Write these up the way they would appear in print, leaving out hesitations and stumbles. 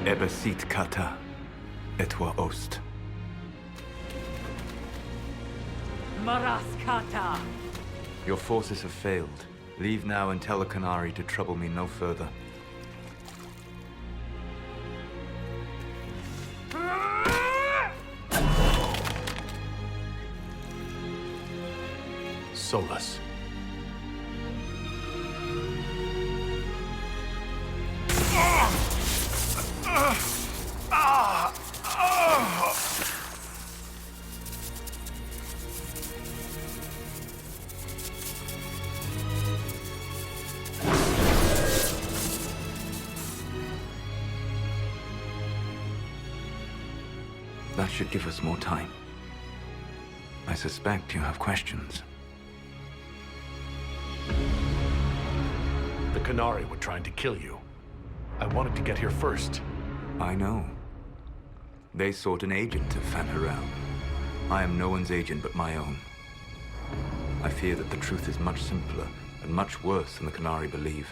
Ebesit kata, etwa ost. Maraskata! Your forces have failed. Leave now and tell the Canary to trouble me no further. Solus. That should give us more time. I suspect you have questions. The Canary were trying to kill you. I wanted to get here first. I know. They sought an agent of Fanharel. I am no one's agent but my own. I fear that the truth is much simpler and much worse than the Canary believe.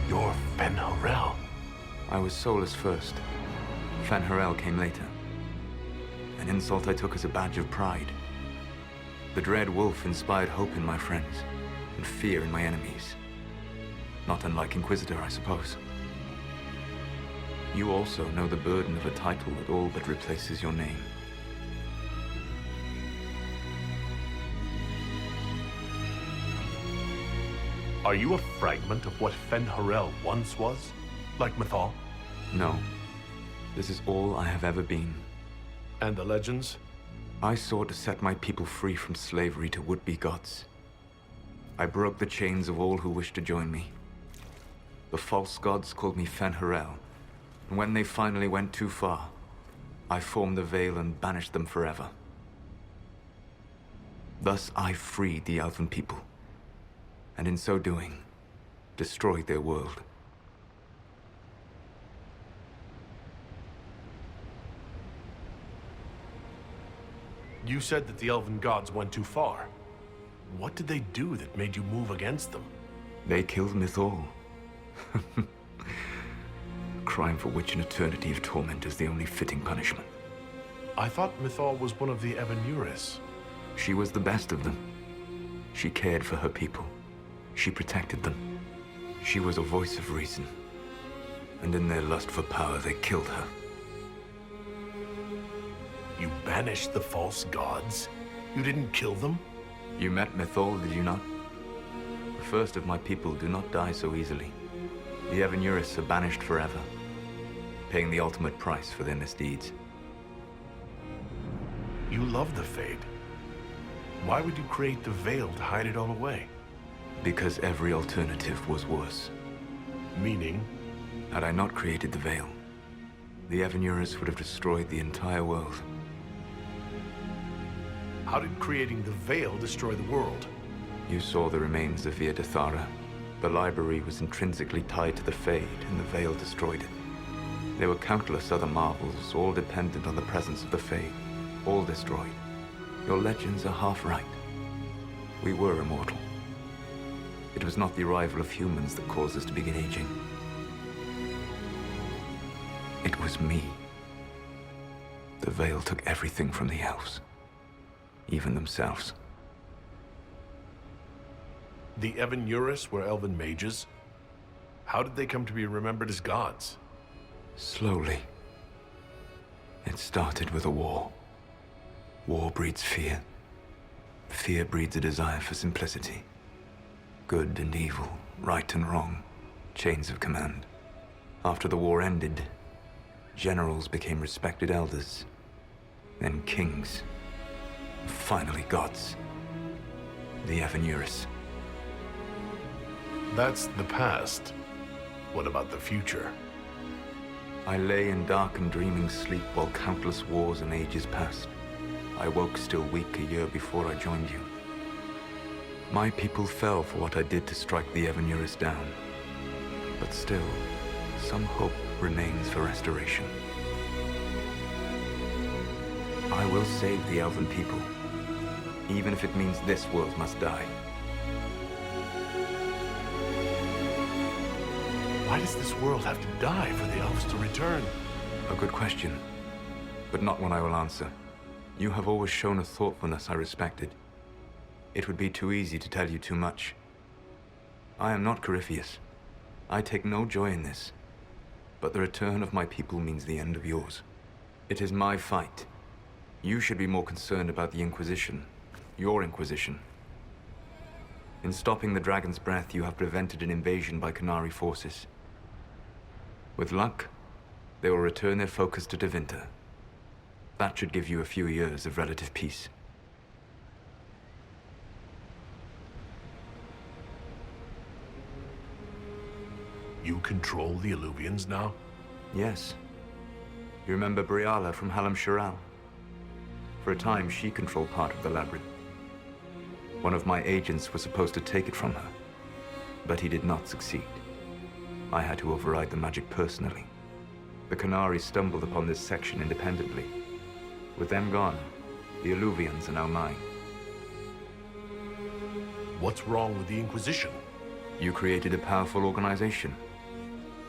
You're Fanharel. I was Solus first. Fanharel came later. An insult I took as a badge of pride. The dread wolf inspired hope in my friends, and fear in my enemies. Not unlike Inquisitor, I suppose. You also know the burden of a title that all but replaces your name. Are you a fragment of what Fanharel once was? Like Mythal? No. This is all I have ever been. And the legends? I sought to set my people free from slavery to would-be gods. I broke the chains of all who wished to join me. The false gods called me Fanharel, and when they finally went too far, I formed the Veil and banished them forever. Thus I freed the Elven people, and in so doing, destroyed their world. You said that the Elven gods went too far. What did they do that made you move against them? They killed Mythal. A crime for which an eternity of torment is the only fitting punishment. I thought Mythal was one of the Evanuris. She was the best of them. She cared for her people. She protected them. She was a voice of reason. And in their lust for power, they killed her. You banished the false gods? You didn't kill them? You met Mythal, did you not? The first of my people do not die so easily. The Evanuris are banished forever, paying the ultimate price for their misdeeds. You love the Fade. Why would you create the Veil to hide it all away? Because every alternative was worse. Meaning? Had I not created the Veil, the Evanuris would have destroyed the entire world. How did creating the Veil destroy the world? You saw the remains of Via Dethara. The library was intrinsically tied to the Fade, and the Veil destroyed it. There were countless other marvels, all dependent on the presence of the Fade, all destroyed. Your legends are half right. We were immortal. It was not the arrival of humans that caused us to begin aging. It was me. The Veil took everything from the elves. Even themselves. The Evanuris were elven mages? How did they come to be remembered as gods? Slowly. It started with a war. War breeds fear. Fear breeds a desire for simplicity. Good and evil, right and wrong, chains of command. After the war ended, generals became respected elders, then kings. Finally, gods. The Evanuris. That's the past. What about the future? I lay in dark and dreaming sleep while countless wars and ages passed. I woke still weak a year before I joined you. My people fell for what I did to strike the Evanuris down. But still, some hope remains for restoration. I will save the Elven people, even if it means this world must die. Why does this world have to die for the elves to return? A good question, but not one I will answer. You have always shown a thoughtfulness I respected. It would be too easy to tell you too much. I am not Corypheus. I take no joy in this. But the return of my people means the end of yours. It is my fight. You should be more concerned about the Inquisition. Your Inquisition. In stopping the Dragon's Breath, you have prevented an invasion by Qunari forces. With luck, they will return their focus to Tevinter. That should give you a few years of relative peace. You control the Illuvians now? Yes. You remember Briala from Halam Shiral? For a time, she controlled part of the labyrinth. One of my agents was supposed to take it from her, but he did not succeed. I had to override the magic personally. The Qunari stumbled upon this section independently. With them gone, the Illuvians are now mine. What's wrong with the Inquisition? You created a powerful organization,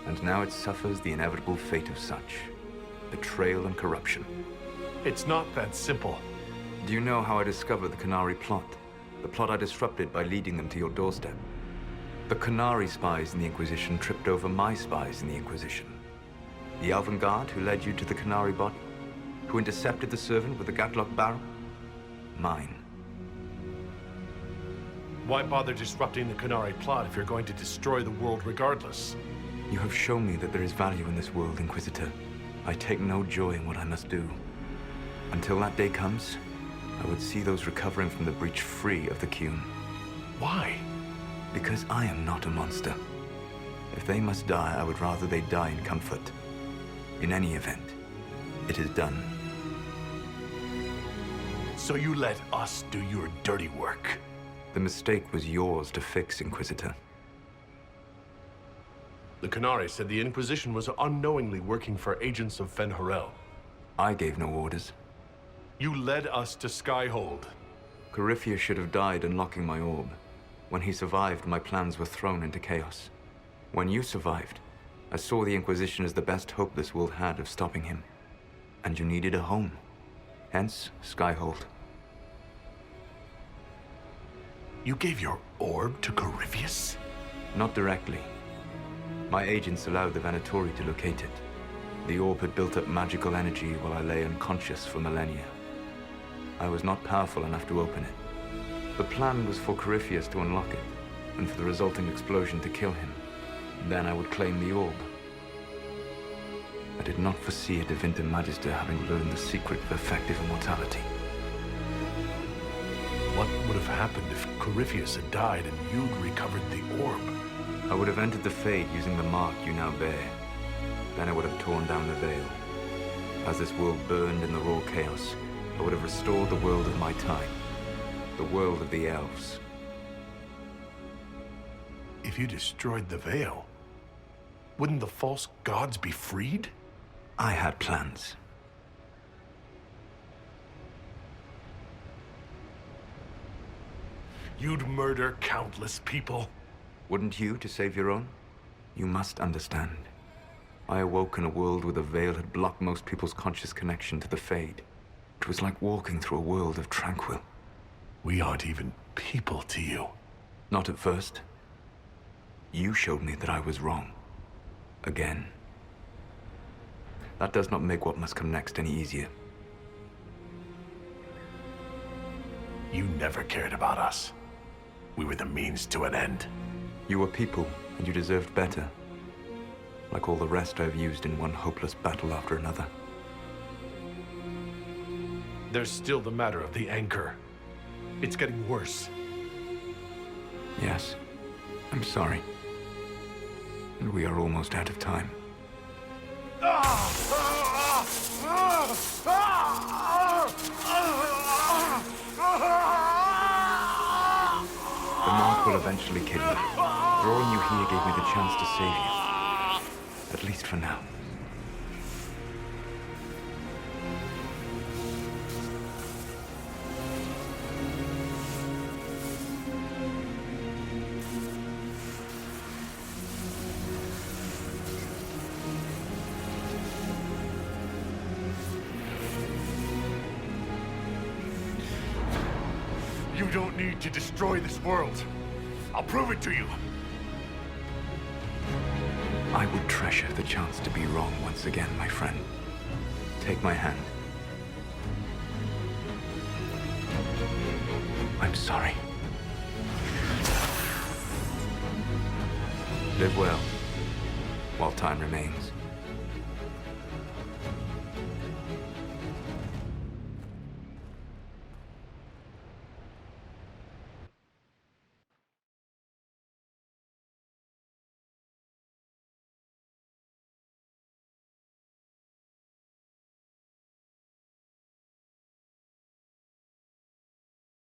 and now it suffers the inevitable fate of such. Betrayal and corruption. It's not that simple. Do you know how I discovered the Qunari plot? The plot I disrupted by leading them to your doorstep. The Qunari spies in the Inquisition tripped over my spies in the Inquisition. The Elven Guard who led you to the Qunari body? Who intercepted the servant with the Gatlock barrel? Mine. Why bother disrupting the Qunari plot if you're going to destroy the world regardless? You have shown me that there is value in this world, Inquisitor. I take no joy in what I must do. Until that day comes, I would see those recovering from the breach free of the Qun. Why? Because I am not a monster. If they must die, I would rather they die in comfort. In any event, it is done. So you let us do your dirty work? The mistake was yours to fix, Inquisitor. The Qunari said the Inquisition was unknowingly working for agents of Fen-Harel. I gave no orders. You led us to Skyhold. Corypheus should have died unlocking my orb. When he survived, my plans were thrown into chaos. When you survived, I saw the Inquisition as the best hope this world had of stopping him. And you needed a home. Hence, Skyhold. You gave your orb to Corypheus? Not directly. My agents allowed the Venatori to locate it. The orb had built up magical energy while I lay unconscious for millennia. I was not powerful enough to open it. The plan was for Corypheus to unlock it, and for the resulting explosion to kill him. Then I would claim the orb. I did not foresee a Tevinter Magister having learned the secret of effective immortality. What would have happened if Corypheus had died and you'd recovered the orb? I would have entered the Fade using the mark you now bear. Then I would have torn down the veil. As this world burned in the raw chaos, I would have restored the world of my time. The world of the elves. If you destroyed the veil, wouldn't the false gods be freed? I had plans. You'd murder countless people. Wouldn't you to save your own? You must understand. I awoke in a world where the veil had blocked most people's conscious connection to the Fade. It was like walking through a world of tranquil. We aren't even people to you. Not at first. You showed me that I was wrong. Again. That does not make what must come next any easier. You never cared about us. We were the means to an end. You were people, and you deserved better. Like all the rest I've used in one hopeless battle after another. There's still the matter of the anchor. It's getting worse. Yes, I'm sorry. And we are almost out of time. The mark will eventually kill you. Drawing you here gave me the chance to save you. At least for now. don't need to destroy this world. I'll prove it to you. I would treasure the chance to be wrong once again, my friend. Take my hand. I'm sorry. Live well, while time remains.